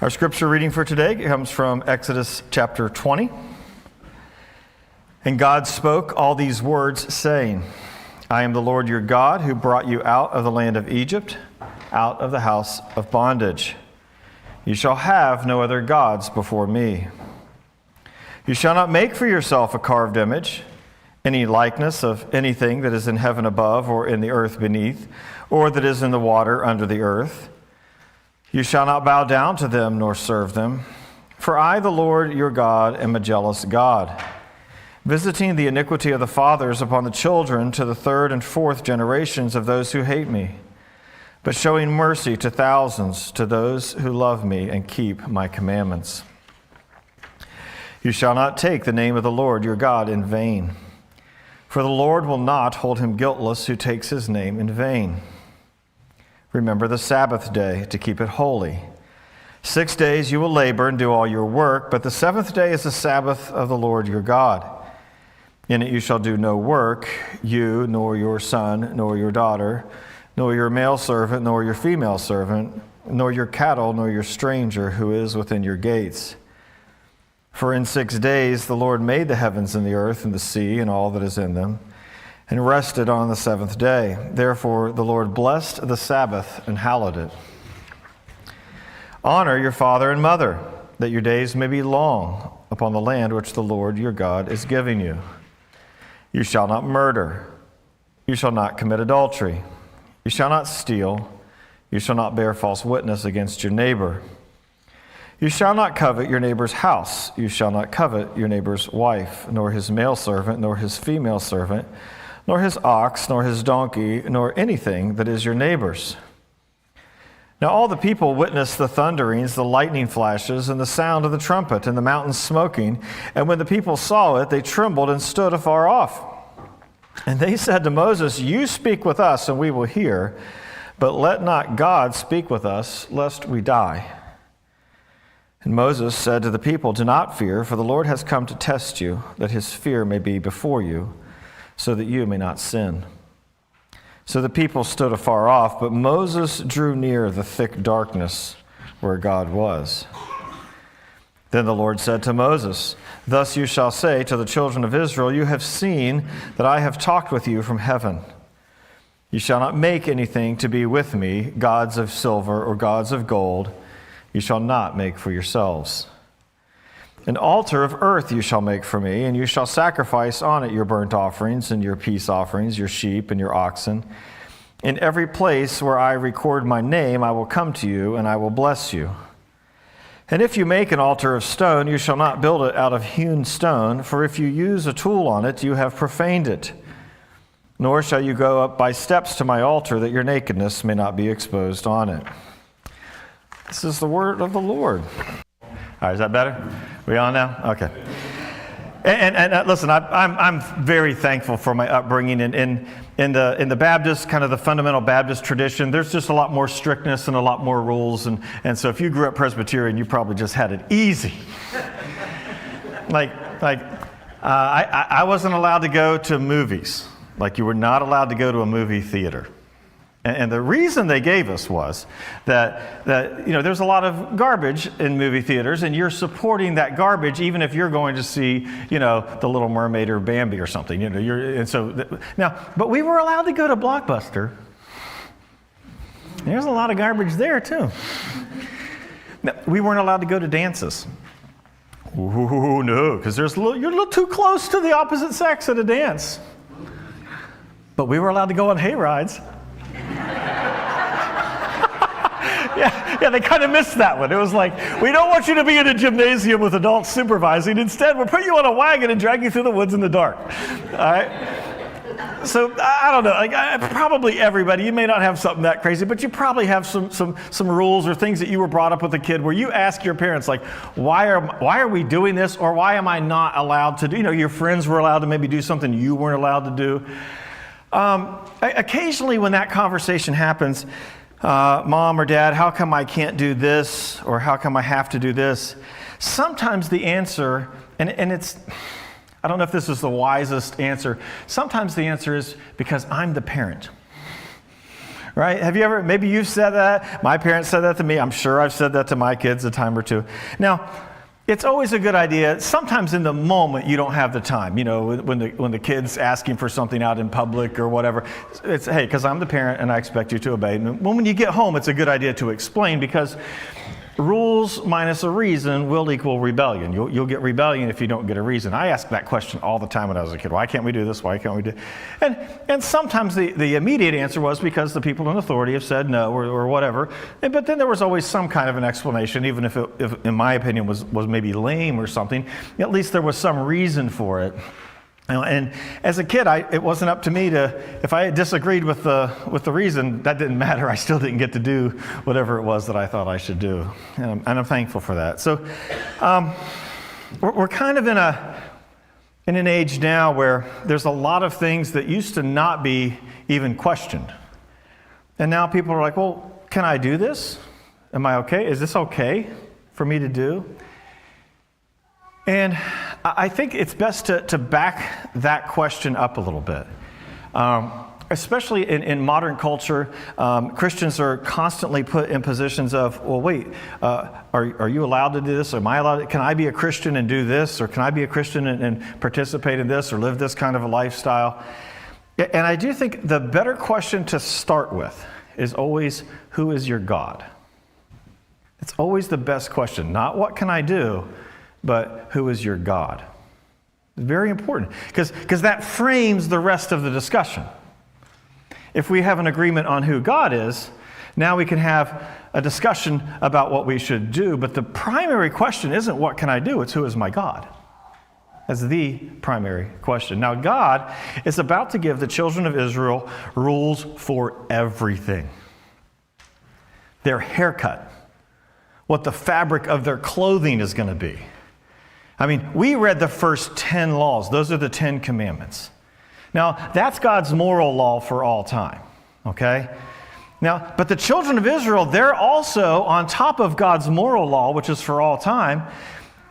Our scripture reading for today comes from Exodus chapter 20. And God spoke all these words, saying, I am the Lord your God, who brought you out of the land of Egypt, out of the house of bondage. You shall have no other gods before me. You shall not make for yourself a carved image, any likeness of anything that is in heaven above, or in the earth beneath, or that is in the water under the earth. You shall not bow down to them nor serve them, for I, the Lord your God, am a jealous God, visiting the iniquity of the fathers upon the children to the third and fourth generations of those who hate me, but showing mercy to thousands, to those who love me and keep my commandments. You shall not take the name of the Lord your God in vain, for the Lord will not hold him guiltless who takes his name in vain. Remember the Sabbath day to keep it holy. 6 days you will labor and do all your work, but the seventh day is the Sabbath of the Lord your God. In it you shall do no work, you, nor your son, nor your daughter, nor your male servant, nor your female servant, nor your cattle, nor your stranger who is within your gates. For in 6 days the Lord made the heavens and the earth and the sea and all that is in them, and rested on the seventh day. Therefore the Lord blessed the Sabbath and hallowed it. Honor your father and mother, that your days may be long upon the land which the Lord your God is giving you. You shall not murder. You shall not commit adultery. You shall not steal. You shall not bear false witness against your neighbor. You shall not covet your neighbor's house. You shall not covet your neighbor's wife, nor his male servant, nor his female servant, nor his ox, nor his donkey, nor anything that is your neighbor's. Now all the people witnessed the thunderings, the lightning flashes, and the sound of the trumpet, and the mountains smoking. And when the people saw it, they trembled and stood afar off. And they said to Moses, You speak with us, and we will hear, but let not God speak with us, lest we die. And Moses said to the people, Do not fear, for the Lord has come to test you, that his fear may be before you, so that you may not sin. So the people stood afar off, but Moses drew near the thick darkness where God was. Then the Lord said to Moses, Thus you shall say to the children of Israel, You have seen that I have talked with you from heaven. You shall not make anything to be with me, gods of silver or gods of gold. You shall not make for yourselves. An altar of earth you shall make for me, and you shall sacrifice on it your burnt offerings and your peace offerings, your sheep and your oxen. In every place where I record my name, I will come to you, and I will bless you. And if you make an altar of stone, you shall not build it out of hewn stone, for if you use a tool on it, you have profaned it. Nor shall you go up by steps to my altar, that your nakedness may not be exposed on it. This is the word of the Lord. All right, is that better? We on now? Okay. And listen, I'm very thankful for my upbringing in the Baptist, kind of the fundamental Baptist tradition. There's just a lot more strictness and a lot more rules, and so if you grew up Presbyterian, you probably just had it easy. I wasn't allowed to go to movies. Like you were not allowed to go to a movie theater. And the reason they gave us was that there's a lot of garbage in movie theaters, and you're supporting that garbage even if you're going to see The Little Mermaid or Bambi or something. But we were allowed to go to Blockbuster. There's a lot of garbage there too. Now, we weren't allowed to go to dances. Ooh, no, because you're a little too close to the opposite sex at a dance. But we were allowed to go on hay rides. Yeah, they kind of missed that one. It was like, we don't want you to be in a gymnasium with adults supervising. Instead, we'll put you on a wagon and drag you through the woods in the dark. All right? So, I don't know. Probably everybody, you may not have something that crazy, but you probably have some rules or things that you were brought up with a kid where you ask your parents, like, why are we doing this? Or why am I not allowed to do? Your friends were allowed to maybe do something you weren't allowed to do. Occasionally when that conversation happens, Mom or Dad, how come I can't do this? Or how come I have to do this? Sometimes the answer, and it's, I don't know if this is the wisest answer, sometimes the answer is because I'm the parent. right? Have you ever, maybe you've said that. My parents said that to me. I'm sure I've said that to my kids a time or two. Now, it's always a good idea. Sometimes in the moment you don't have the time. You know, when the kid's asking for something out in public or whatever, it's, hey, because I'm the parent and I expect you to obey. And when you get home, it's a good idea to explain, because rules minus a reason will equal rebellion. You'll get rebellion if you don't get a reason. I asked that question all the time when I was a kid. Why can't we do this? Why can't we do? And sometimes the immediate answer was because the people in authority have said no or whatever. But then there was always some kind of an explanation, even if in my opinion was maybe lame or something. At least there was some reason for it. And as a kid, it wasn't up to me to, if I disagreed with the reason, that didn't matter. I still didn't get to do whatever it was that I thought I should do. And I'm thankful for that. So we're kind of in an age now where there's a lot of things that used to not be even questioned. And now people are like, well, can I do this? Am I okay? Is this okay for me to do? And I think it's best to back that question up a little bit. Especially in modern culture, Christians are constantly put in positions of, well, wait, are you allowed to do this? Am I allowed? Can I be a Christian and do this? Or can I be a Christian and participate in this or live this kind of a lifestyle? And I do think the better question to start with is always, who is your God? It's always the best question. Not what can I do, but who is your God? It's very important, because that frames the rest of the discussion. If we have an agreement on who God is, now we can have a discussion about what we should do. But the primary question isn't what can I do, it's who is my God. That's the primary question. Now, God is about to give the children of Israel rules for everything. Their haircut, what the fabric of their clothing is going to be. I mean, we read the first 10 laws. Those are the 10 commandments. Now, that's God's moral law for all time, okay? Now, but the children of Israel, they're also on top of God's moral law, which is for all time.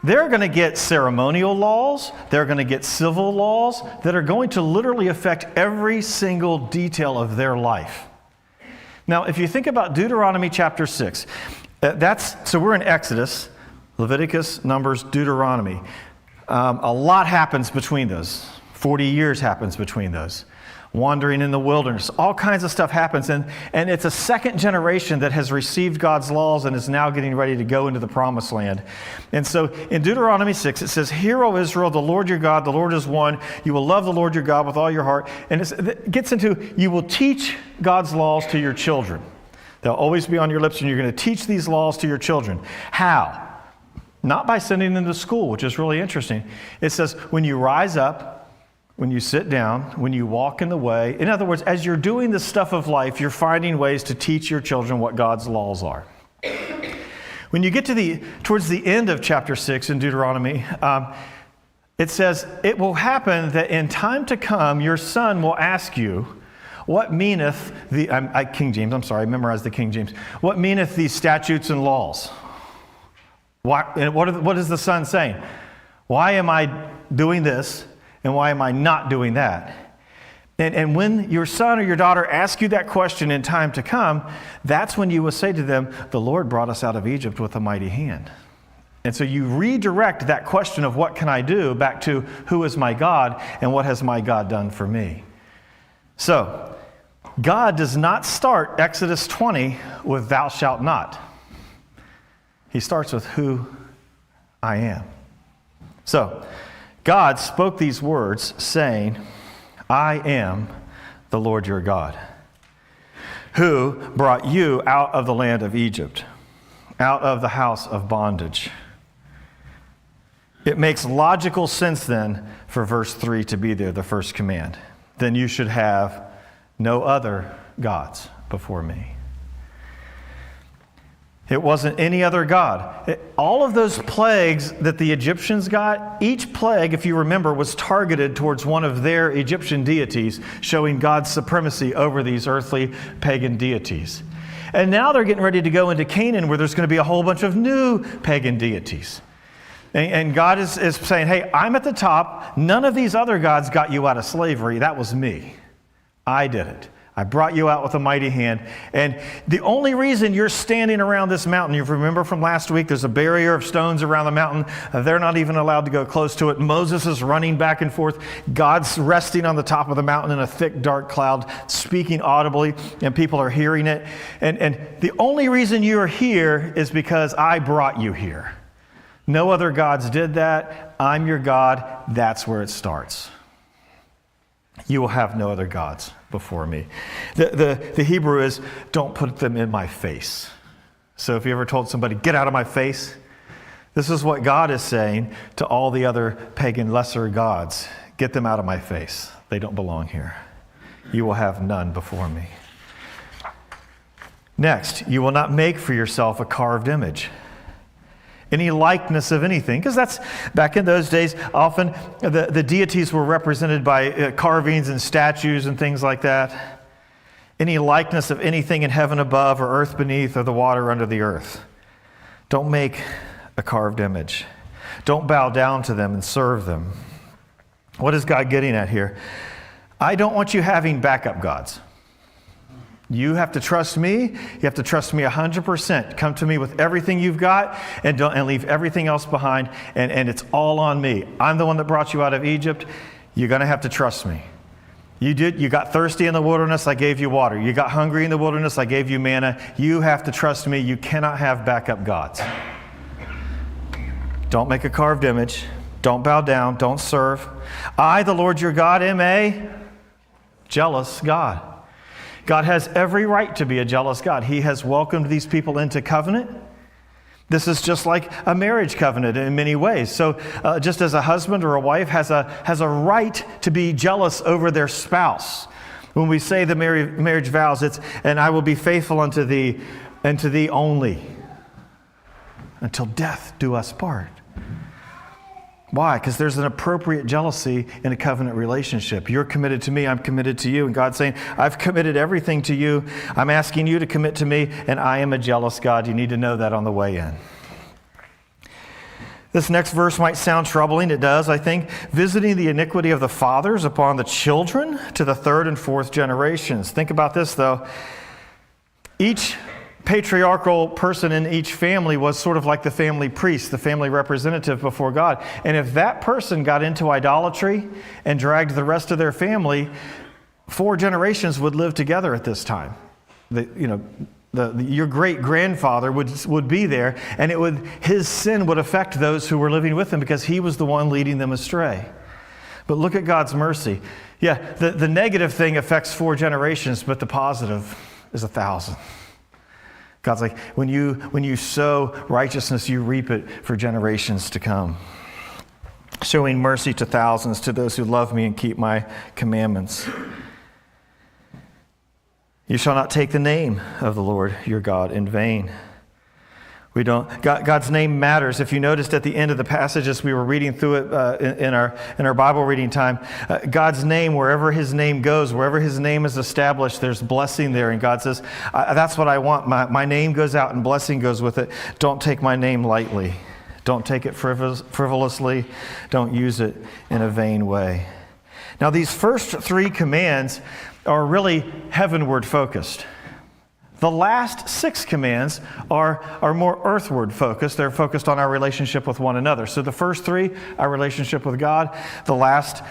They're going to get ceremonial laws. They're going to get civil laws that are going to literally affect every single detail of their life. Now, if you think about Deuteronomy chapter 6, so we're in Exodus, Leviticus, Numbers, Deuteronomy. A lot happens between those. 40 years happens between those. Wandering in the wilderness, all kinds of stuff happens. And it's a second generation that has received God's laws and is now getting ready to go into the promised land. And so in Deuteronomy 6, it says, "Hear, O Israel, the Lord your God, the Lord is one. You will love the Lord your God with all your heart." And it gets into, you will teach God's laws to your children. They'll always be on your lips, and you're going to teach these laws to your children. How? Not by sending them to school, which is really interesting. It says, when you rise up, when you sit down, when you walk in the way. In other words, as you're doing the stuff of life, you're finding ways to teach your children what God's laws are. When you get towards the end of chapter 6 in Deuteronomy, it says, "It will happen that in time to come, your son will ask you, what meaneth King James, I'm sorry, I memorized the King James. What meaneth these statutes and laws?" What is the son saying? Why am I doing this and why am I not doing that? And when your son or your daughter asks you that question in time to come, that's when you will say to them, "The Lord brought us out of Egypt with a mighty hand." And so you redirect that question of what can I do back to who is my God and what has my God done for me. So God does not start Exodus 20 with "thou shalt not." He starts with "who I am." So, God spoke these words saying, "I am the Lord your God, who brought you out of the land of Egypt, out of the house of bondage." It makes logical sense then for verse 3 to be there, the first command. "Then you should have no other gods before me." It wasn't any other God. All of those plagues that the Egyptians got, each plague, if you remember, was targeted towards one of their Egyptian deities, showing God's supremacy over these earthly pagan deities. And now they're getting ready to go into Canaan, where there's going to be a whole bunch of new pagan deities. And God is saying, "Hey, I'm at the top. None of these other gods got you out of slavery. That was me. I did it. I brought you out with a mighty hand. And the only reason you're standing around this mountain, you remember from last week, there's a barrier of stones around the mountain. They're not even allowed to go close to it. Moses is running back and forth. God's resting on the top of the mountain in a thick, dark cloud, speaking audibly, and people are hearing it. And the only reason you are here is because I brought you here. No other gods did that. I'm your God. That's where it starts. You will have no other gods before me. The Hebrew is, don't put them in my face. So if you ever told somebody, get out of my face, this is what God is saying to all the other pagan lesser gods. Get them out of my face. They don't belong here. You will have none before me. Next, you will not make for yourself a carved image. Any likeness of anything, because that's, back in those days, often the deities were represented by carvings and statues and things like that. Any likeness of anything in heaven above or earth beneath or the water under the earth. Don't make a carved image. Don't bow down to them and serve them. What is God getting at here? I don't want you having backup gods. You have to trust me. You have to trust me 100%. Come to me with everything you've got and leave everything else behind. And it's all on me. I'm the one that brought you out of Egypt. You're going to have to trust me. You got thirsty in the wilderness, I gave you water. You got hungry in the wilderness, I gave you manna. You have to trust me. You cannot have backup gods. Don't make a carved image. Don't bow down. Don't serve. I, the Lord your God, am a jealous God. God has every right to be a jealous God. He has welcomed these people into covenant. This is just like a marriage covenant in many ways. So just as a husband or a wife has a right to be jealous over their spouse. When we say the marriage vows, it's, and I will be faithful unto thee and to thee only, until death do us part. Why? Because there's an appropriate jealousy in a covenant relationship. You're committed to me, I'm committed to you. And God's saying, I've committed everything to you. I'm asking you to commit to me, and I am a jealous God. You need to know that on the way in. This next verse might sound troubling. It does, I think. Visiting the iniquity of the fathers upon the children to the third and fourth generations. Think about this, though. Each patriarchal person in each family was sort of like the family priest, the family representative before God. And if that person got into idolatry and dragged the rest of their family, 4 generations would live together at this time. Your great-grandfather would be there, and his sin would affect those who were living with him because he was the one leading them astray. But look at God's mercy. Yeah, the negative thing affects 4 generations, but the positive is 1,000. God's like, when you sow righteousness, you reap it for generations to come. Showing mercy to thousands, to those who love me and keep my commandments. You shall not take the name of the Lord your God in vain. God's name matters. If you noticed at the end of the passages we were reading through it in our Bible reading time, God's name, wherever his name goes, wherever his name is established, there's blessing there. And God says, that's what I want. My name goes out and blessing goes with it. Don't take my name lightly. Don't take it frivolously. Don't use it in a vain way. Now, these first 3 commands are really heavenward focused. The last 6 commands are more earthward focused. They're focused on our relationship with one another. So the first 3, our relationship with God. The last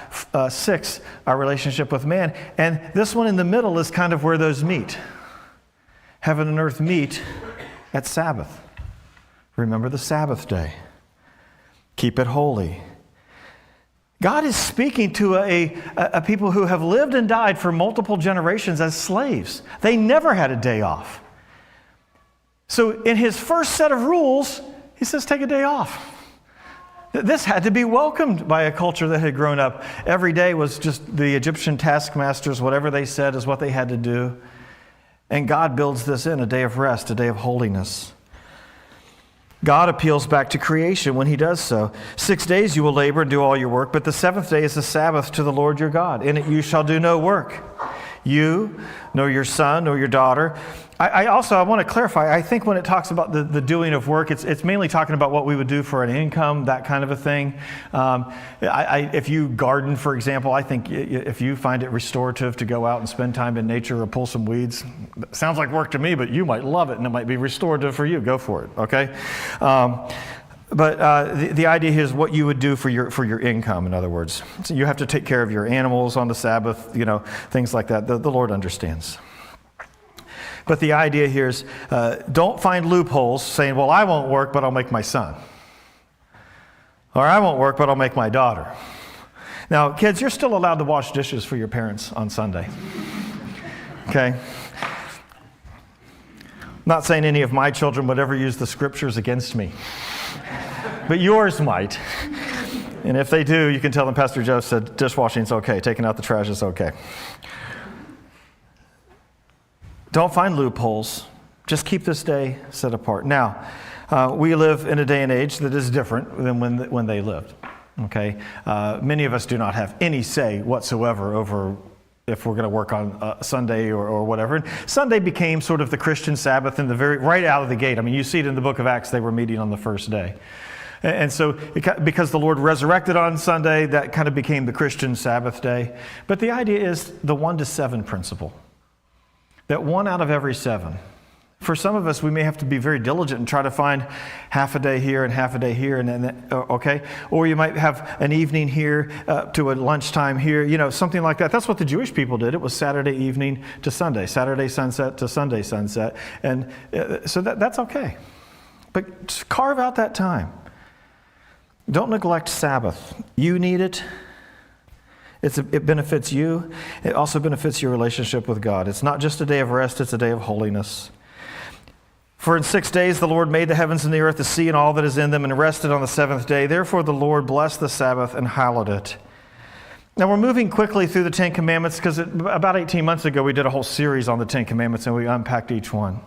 6, our relationship with man. And this one in the middle is kind of where those meet. Heaven and earth meet at Sabbath. Remember the Sabbath day. Keep it holy. God is speaking to a people who have lived and died for multiple generations as slaves. They never had a day off. So in his first set of rules, he says, take a day off. This had to be welcomed by a culture that had grown up. Every day was just the Egyptian taskmasters, whatever they said is what they had to do. And God builds this in, a day of rest, a day of holiness. God appeals back to creation when he does so. 6 days you will labor and do all your work, but the 7th day is the Sabbath to the Lord your God. In it you shall do no work. You, nor your son, nor your daughter, I want to clarify, I think when it talks about the doing of work, it's mainly talking about what we would do for an income, that kind of a thing. If you garden, for example, I think if you find it restorative to go out and spend time in nature or pull some weeds, sounds like work to me, but you might love it and it might be restorative for you. Go for it, okay? But the idea is what you would do for your income, in other words. So you have to take care of your animals on the Sabbath, things like that. The Lord understands. But the idea here is don't find loopholes saying, well, I won't work, but I'll make my son. Or I won't work, but I'll make my daughter. Now, kids, you're still allowed to wash dishes for your parents on Sunday. Okay? I'm not saying any of my children would ever use the scriptures against me. But yours might. And if they do, you can tell them Pastor Joe said dishwashing's okay, taking out the trash is okay. Don't find loopholes. Just keep this day set apart. Now, we live in a day and age that is different than when they lived. Okay, many of us do not have any say whatsoever over if we're going to work on Sunday or whatever. And Sunday became sort of the Christian Sabbath right out of the gate. I mean, you see it in the book of Acts, they were meeting on the first day. And so because the Lord resurrected on Sunday, that kind of became the Christian Sabbath day. But the idea is the 1 to 7 principle. That 1 out of every 7. For some of us, we may have to be very diligent and try to find half a day here and half a day here, and then, okay? Or you might have an evening here to a lunchtime here, something like that. That's what the Jewish people did. It was Saturday evening to Sunday, Saturday sunset to Sunday sunset. And so that's okay. But just carve out that time. Don't neglect Sabbath. You need it. It benefits you. It also benefits your relationship with God. It's not just a day of rest, it's a day of holiness. For in 6 days the Lord made the heavens and the earth, the sea and all that is in them, and rested on the seventh day. Therefore the Lord blessed the Sabbath and hallowed it. Now we're moving quickly through the Ten Commandments because about 18 months ago we did a whole series on the Ten Commandments and we unpacked each one.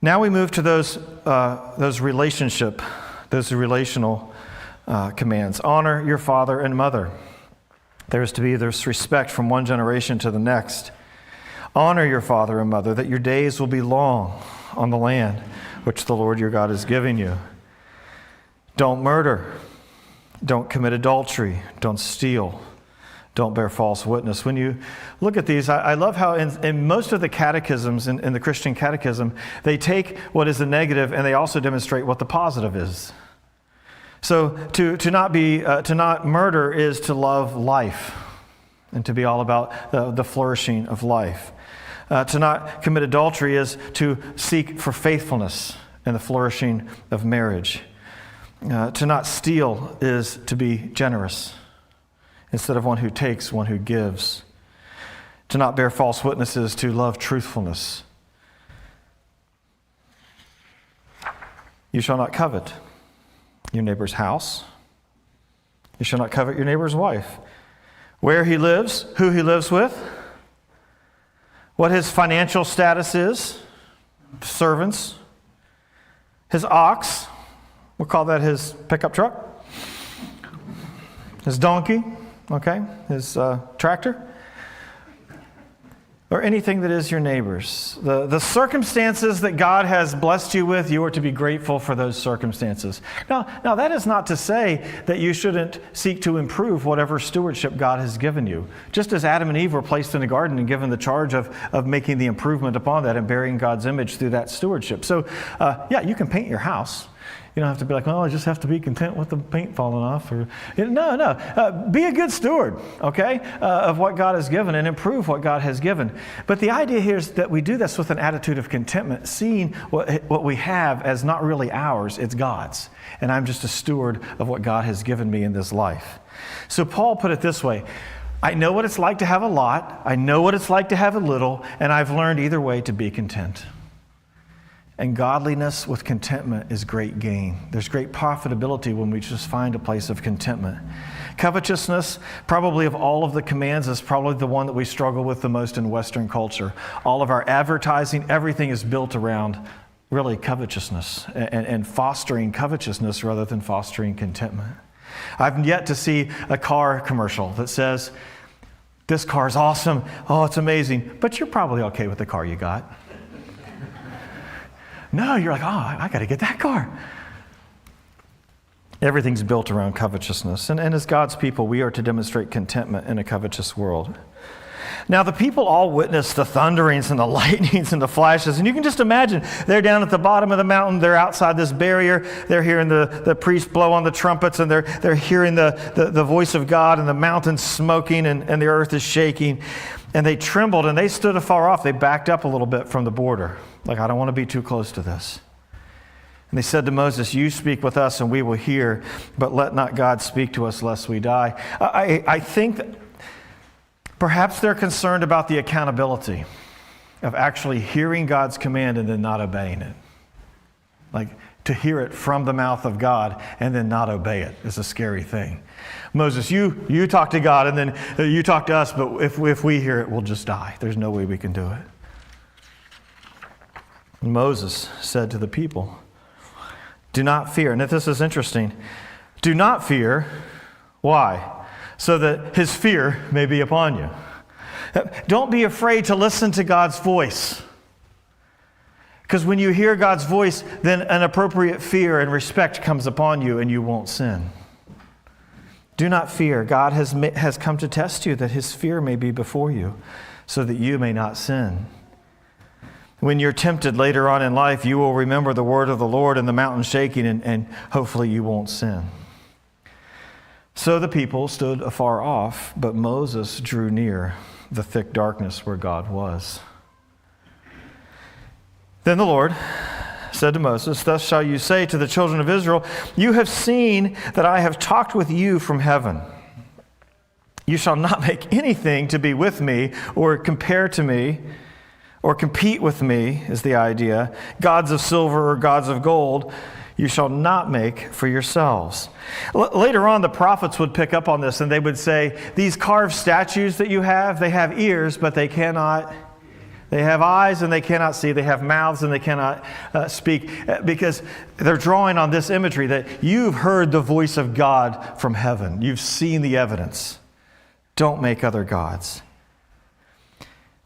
Now we move to those relational commands. Honor your father and mother. There is to be this respect from one generation to the next. Honor your father and mother, that your days will be long on the land which the Lord your God is giving you. Don't murder. Don't commit adultery. Don't steal. Don't bear false witness. When you look at these, I love how in most of the catechisms, in the Christian catechism, they take what is the negative and they also demonstrate what the positive is. So to not murder is to love life and to be all about the flourishing of life. To not commit adultery is to seek for faithfulness and the flourishing of marriage. To not steal is to be generous instead of one who takes, one who gives. To not bear false witnesses, to love truthfulness. You shall not covet your neighbor's house. You shall not covet your neighbor's wife. Where he lives, who he lives with, what his financial status is, servants, his ox, we'll call that his pickup truck, his donkey, okay, his tractor, or anything that is your neighbor's. The circumstances that God has blessed you with, you are to be grateful for those circumstances. Now that is not to say that you shouldn't seek to improve whatever stewardship God has given you. Just as Adam and Eve were placed in the garden and given the charge of making the improvement upon that and bearing God's image through that stewardship. So, you can paint your house. You don't have to be like, I just have to be content with the paint falling off. No. Be a good steward, okay, of what God has given and improve what God has given. But the idea here is that we do this with an attitude of contentment, seeing what we have as not really ours, it's God's. And I'm just a steward of what God has given me in this life. So Paul put it this way, I know what it's like to have a lot, I know what it's like to have a little, and I've learned either way to be content. And godliness with contentment is great gain. There's great profitability when we just find a place of contentment. Covetousness, probably of all of the commands, is probably the one that we struggle with the most in Western culture. All of our advertising, everything is built around really covetousness and fostering covetousness rather than fostering contentment. I've yet to see a car commercial that says, this car's awesome, oh, it's amazing, but you're probably okay with the car you got. No, you're like, oh, I got to get that car. Everything's built around covetousness. And as God's people, we are to demonstrate contentment in a covetous world. Now, the people all witnessed the thunderings and the lightnings and the flashes. And you can just imagine, they're down at the bottom of the mountain. They're outside this barrier. They're hearing the priest blow on the trumpets, and they're hearing the voice of God, and the mountain's smoking, and the earth is shaking. And they trembled, and they stood afar off. They backed up a little bit from the border. Like, I don't want to be too close to this. And they said to Moses, you speak with us, and we will hear, but let not God speak to us lest we die. I think that perhaps they're concerned about the accountability of actually hearing God's command and then not obeying it. Like, to hear it from the mouth of God and then not obey it is a scary thing. Moses, you talk to God and then you talk to us, but if we hear it, we'll just die. There's no way we can do it. And Moses said to the people, do not fear. And this is interesting. Do not fear. Why? So that his fear may be upon you. Don't be afraid to listen to God's voice. Because when you hear God's voice, then an appropriate fear and respect comes upon you and you won't sin. Do not fear. God has come to test you that his fear may be before you so that you may not sin. When you're tempted later on in life, you will remember the word of the Lord and the mountain shaking, and hopefully you won't sin. So the people stood afar off, but Moses drew near the thick darkness where God was. Then the Lord said to Moses, thus shall you say to the children of Israel, you have seen that I have talked with you from heaven. You shall not make anything to be with me or compare to me or compete with me, is the idea. Gods of silver or gods of gold, you shall not make for yourselves. Later on, the prophets would pick up on this and they would say, these carved statues that you have, they have ears, but they cannot. They have eyes and they cannot see. They have mouths and they cannot speak, because they're drawing on this imagery that you've heard the voice of God from heaven. You've seen the evidence. Don't make other gods.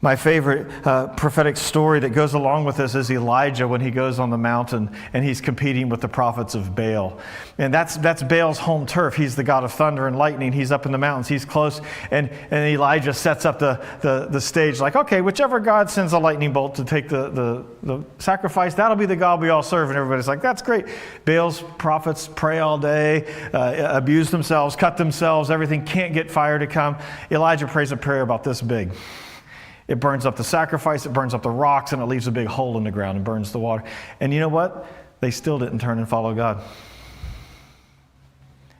My favorite prophetic story that goes along with this is Elijah when he goes on the mountain and he's competing with the prophets of Baal. And that's Baal's home turf. He's the god of thunder and lightning. He's up in the mountains. He's close. And Elijah sets up the stage like, okay, whichever god sends a lightning bolt to take the sacrifice, that'll be the God we all serve. And everybody's like, that's great. Baal's prophets pray all day, abuse themselves, cut themselves, everything, can't get fire to come. Elijah prays a prayer about this big. It burns up the sacrifice, it burns up the rocks, and it leaves a big hole in the ground and burns the water. And you know what? They still didn't turn and follow God.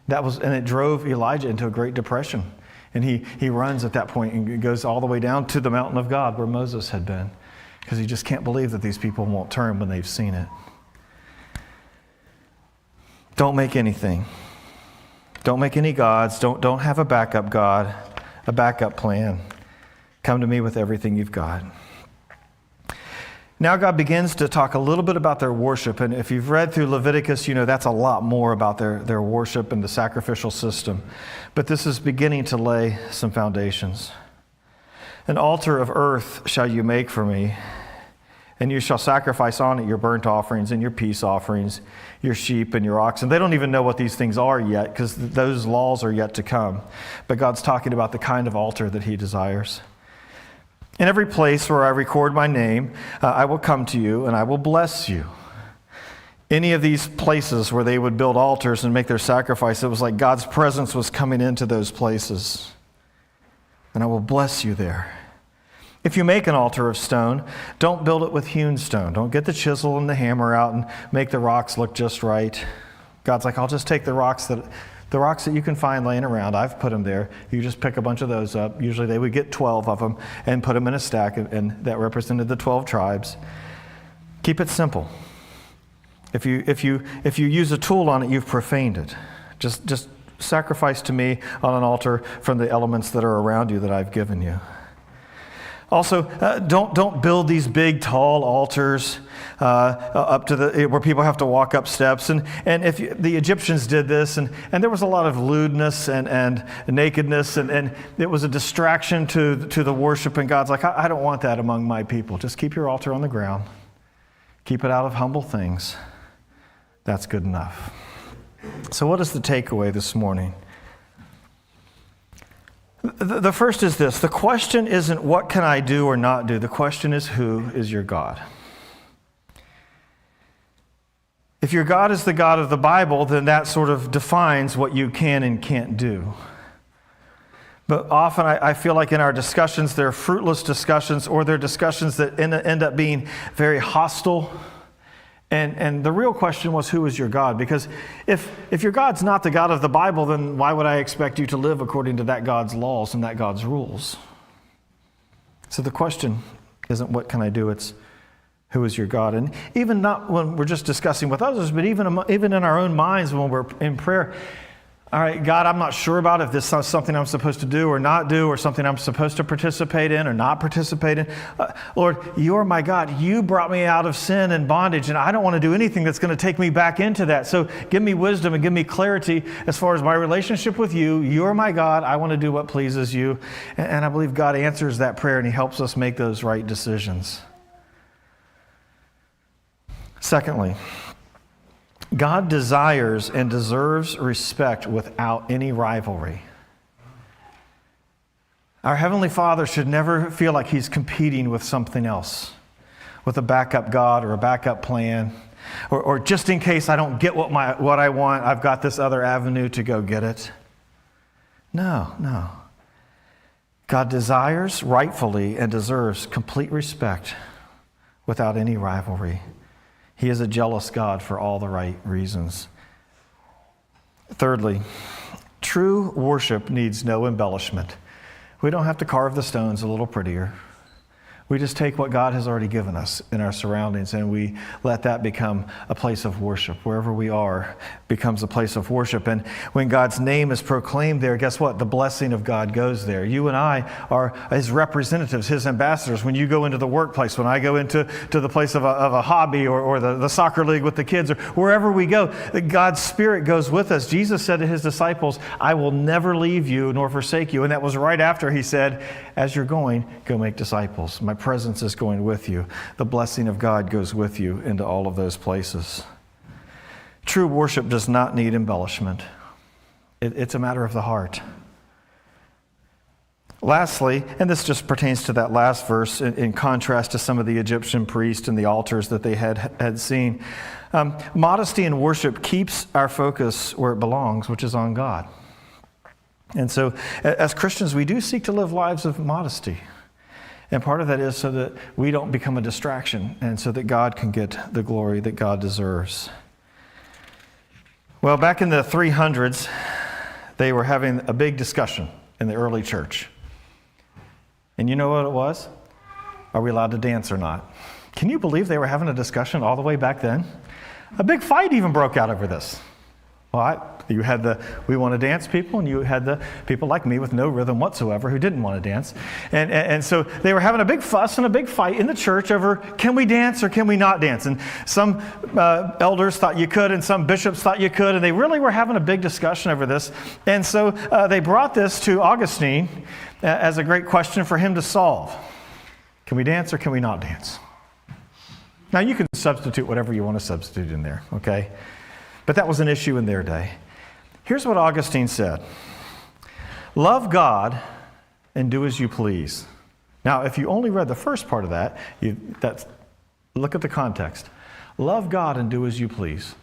And it drove Elijah into a great depression. And he runs at that point and goes all the way down to the mountain of God where Moses had been, because he just can't believe that these people won't turn when they've seen it. Don't make anything. Don't make any gods. Don't have a backup God, a backup plan. Come to me with everything you've got. Now God begins to talk a little bit about their worship. And if you've read through Leviticus, you know that's a lot more about their worship and the sacrificial system. But this is beginning to lay some foundations. An altar of earth shall you make for me, and you shall sacrifice on it your burnt offerings and your peace offerings, your sheep and your oxen. They don't even know what these things are yet, because those laws are yet to come. But God's talking about the kind of altar that he desires. In every place where I record my name, I will come to you and I will bless you. Any of these places where they would build altars and make their sacrifice, it was like God's presence was coming into those places. And I will bless you there. If you make an altar of stone, don't build it with hewn stone. Don't get the chisel and the hammer out and make the rocks look just right. God's like, I'll just take the rocks that you can find laying around. I've put them there. You just pick a bunch of those up. Usually they would get 12 of them and put them in a stack, and that represented the 12 tribes. Keep it simple. If you use a tool on it, you've profaned it. Just sacrifice to me on an altar from the elements that are around you that I've given you. Also, don't build these big, tall altars up to where people have to walk up steps. And if the Egyptians did this, and there was a lot of lewdness and nakedness, and it was a distraction to the worship. And God's like, I don't want that among my people. Just keep your altar on the ground. Keep it out of humble things. That's good enough. So what is the takeaway this morning? The first is this. The question isn't what can I do or not do. The question is, who is your God? If your God is the God of the Bible, then that sort of defines what you can and can't do. But often I feel like in our discussions, they're fruitless discussions, or they're discussions that end up being very hostile. And the real question was, who is your God? Because if your God's not the God of the Bible, then why would I expect you to live according to that God's laws and that God's rules? So the question isn't what can I do, it's who is your God? And even not when we're just discussing with others, but even in our own minds when we're in prayer. All right, God, I'm not sure about if this is something I'm supposed to do or not do, or something I'm supposed to participate in or not participate in. Lord, you're my God. You brought me out of sin and bondage, and I don't want to do anything that's going to take me back into that. So give me wisdom and give me clarity as far as my relationship with you. You're my God. I want to do what pleases you. And I believe God answers that prayer, and he helps us make those right decisions. Secondly, God desires and deserves respect without any rivalry. Our Heavenly Father should never feel like he's competing with something else, with a backup God or a backup plan, or just in case I don't get what I want, I've got this other avenue to go get it. No. God desires, rightfully, and deserves complete respect without any rivalry. He is a jealous God for all the right reasons. Thirdly, true worship needs no embellishment. We don't have to carve the stones a little prettier. We just take what God has already given us in our surroundings, and we let that become a place of worship. Wherever we are becomes a place of worship. And when God's name is proclaimed there, guess what? The blessing of God goes there. You and I are his representatives, his ambassadors. When you go into the workplace, when I go into the place of a hobby or the soccer league with the kids, or wherever we go, God's Spirit goes with us. Jesus said to his disciples, I will never leave you nor forsake you. And that was right after he said, as you're going, go make disciples. My presence is going with you. The blessing of God goes with you into all of those places. True worship does not need embellishment. It's a matter of the heart. Lastly, and this just pertains to that last verse in contrast to some of the Egyptian priests and the altars that they had seen, modesty in worship keeps our focus where it belongs, which is on God. And so as Christians, we do seek to live lives of modesty. And part of that is so that we don't become a distraction, and so that God can get the glory that God deserves. Well, back in the 300s, they were having a big discussion in the early church. And you know what it was? Are we allowed to dance or not? Can you believe they were having a discussion all the way back then? A big fight even broke out over this. Well, you had the we want to dance people, and you had the people like me with no rhythm whatsoever who didn't want to dance. And so they were having a big fuss and a big fight in the church over can we dance or can we not dance? And some elders thought you could, and some bishops thought you could, and they really were having a big discussion over this. And so they brought this to Augustine as a great question for him to solve. Can we dance or can we not dance? Now you can substitute whatever you want to substitute in there, okay? But that was an issue in their day. Here's what Augustine said. Love God and do as you please. Now, if you only read the first part of that, look at the context. Love God and do as you please.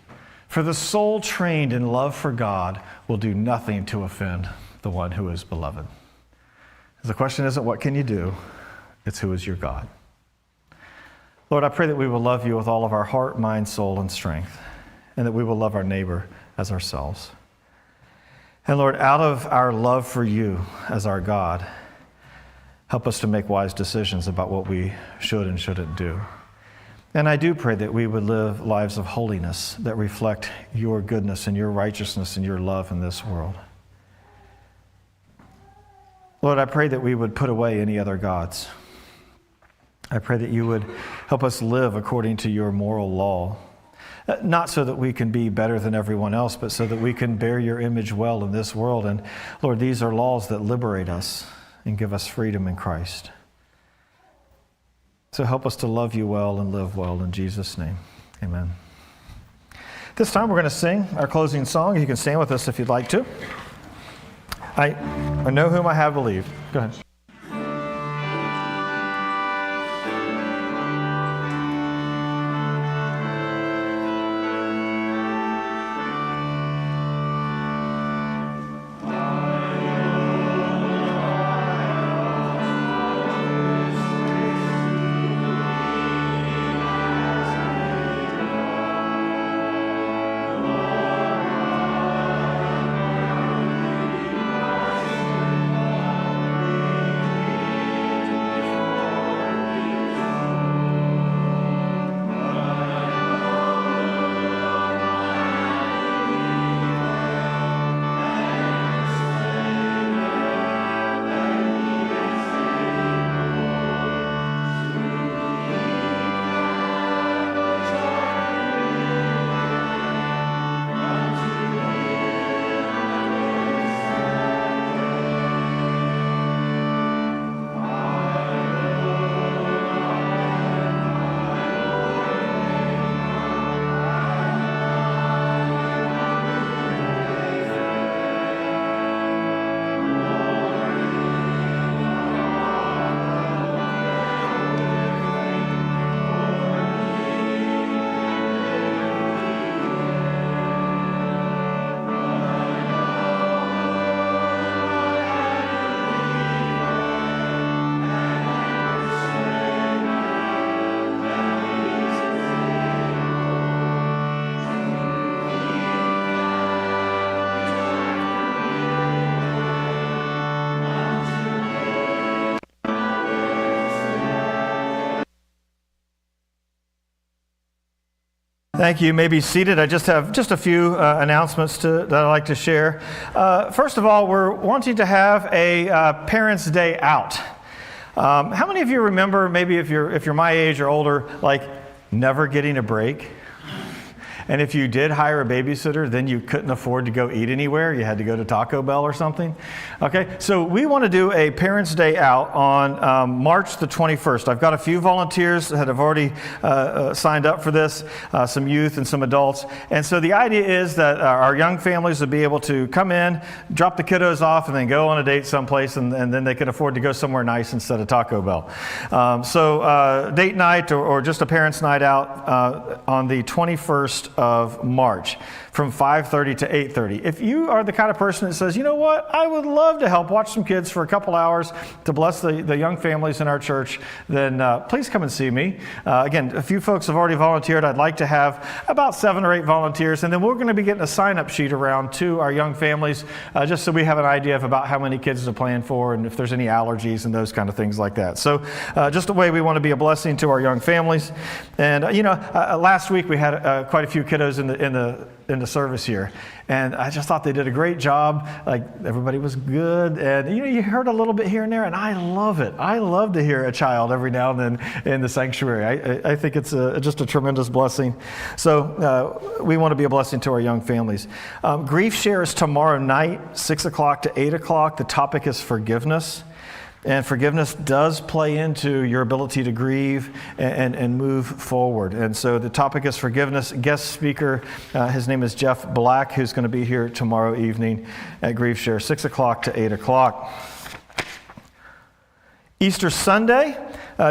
For the soul trained in love for God will do nothing to offend the one who is beloved. The question isn't what can you do, it's who is your God. Lord, I pray that we will love you with all of our heart, mind, soul, and strength, and that we will love our neighbor as ourselves. And Lord, out of our love for you as our God, help us to make wise decisions about what we should and shouldn't do. And I do pray that we would live lives of holiness that reflect your goodness and your righteousness and your love in this world. Lord, I pray that we would put away any other gods. I pray that you would help us live according to your moral law. Not so that we can be better than everyone else, but so that we can bear your image well in this world. And Lord, these are laws that liberate us and give us freedom in Christ. So help us to love you well and live well in Jesus' name. Amen. This time we're going to sing our closing song. You can stand with us if you'd like to. I know whom I have believed. Go ahead. Thank you. You may be seated. I just have a few announcements that I'd like to share. First of all, we're wanting to have a Parents' Day out. How many of you remember, maybe if you're my age or older, like never getting a break? And if you did hire a babysitter, then you couldn't afford to go eat anywhere. You had to go to Taco Bell or something. Okay, so we want to do a Parents' Day out on March the 21st. I've got a few volunteers that have already signed up for this, some youth and some adults. And so the idea is that our young families would be able to come in, drop the kiddos off, and then go on a date someplace, and then they can afford to go somewhere nice instead of Taco Bell. So date night or just a parents' night out on the 21st of March from 5:30 to 8:30. If you are the kind of person that says, you know what, I would love to help watch some kids for a couple hours to bless the young families in our church, then please come and see me. Again, a few folks have already volunteered. I'd like to have about 7 or 8 volunteers, and then we're going to be getting a sign-up sheet around to our young families just so we have an idea of about how many kids to plan for and if there's any allergies and those kind of things like that. So just a way we want to be a blessing to our young families. And last week we had quite a few kiddos in the service here, and I just thought they did a great job. Like, everybody was good, and you heard a little bit here and there, and I love it. I love to hear a child every now and then in the sanctuary. I think it's just a tremendous blessing. So we want to be a blessing to our young families. Grief Share is tomorrow night, 6 o'clock to 8 o'clock. The topic is forgiveness. And forgiveness does play into your ability to grieve and move forward. And so the topic is forgiveness. Guest speaker, his name is Jeff Black, who's going to be here tomorrow evening at Grief Share, 6 o'clock to 8 o'clock. Easter Sunday,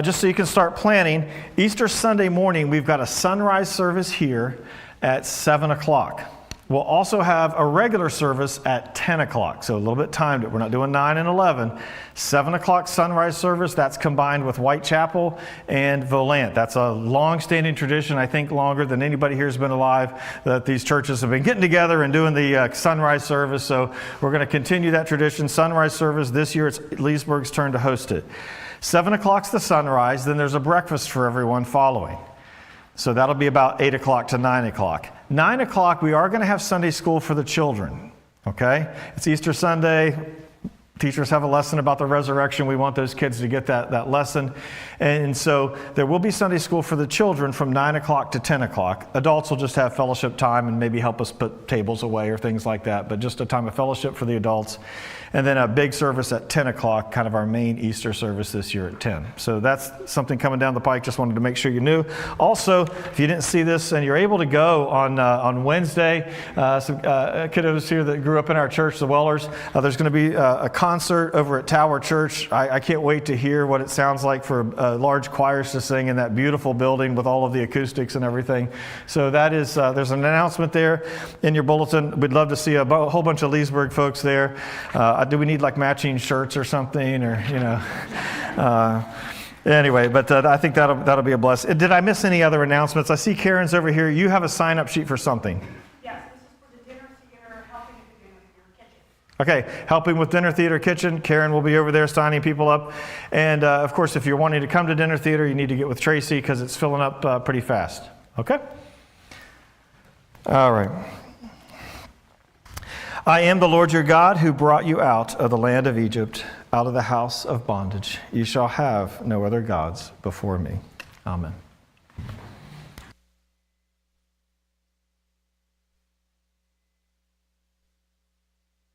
just so you can start planning, Easter Sunday morning, we've got a sunrise service here at 7 o'clock. We'll also have a regular service at 10 o'clock, so a little bit timed it. We're not doing 9 and 11. 7 o'clock sunrise service, that's combined with Whitechapel and Volant. That's a long-standing tradition, I think longer than anybody here has been alive, that these churches have been getting together and doing the sunrise service. So we're going to continue that tradition. Sunrise service, this year it's Leesburg's turn to host it. 7 o'clock's the sunrise, then there's a breakfast for everyone following. So that'll be about 8 o'clock to 9 o'clock. 9 o'clock, we are going to have Sunday school for the children, okay? It's Easter Sunday. Teachers have a lesson about the resurrection. We want those kids to get that lesson. And so there will be Sunday school for the children from 9 o'clock to 10 o'clock. Adults will just have fellowship time and maybe help us put tables away or things like that, but just a time of fellowship for the adults. And then a big service at 10 o'clock, kind of our main Easter service this year at 10. So that's something coming down the pike. Just wanted to make sure you knew. Also, if you didn't see this and you're able to go on Wednesday, some kiddos here that grew up in our church, the Wellers, there's going to be a concert over at Tower Church. I can't wait to hear what it sounds like for large choirs to sing in that beautiful building with all of the acoustics and everything. So that is, there's an announcement there in your bulletin. We'd love to see a whole bunch of Leesburg folks there. Do we need like matching shirts or something, or anyway? But I think that'll be a blessing. Did I miss any other announcements? I see Karen's over here. You have a sign-up sheet for something. Yes, this is for the dinner theater, helping at the dinner theater kitchen. Okay, helping with dinner theater kitchen. Karen will be over there signing people up. And of course, if you're wanting to come to dinner theater, you need to get with Tracy because it's filling up pretty fast. Okay? All right. I am the Lord your God who brought you out of the land of Egypt, out of the house of bondage. You shall have no other gods before me. Amen.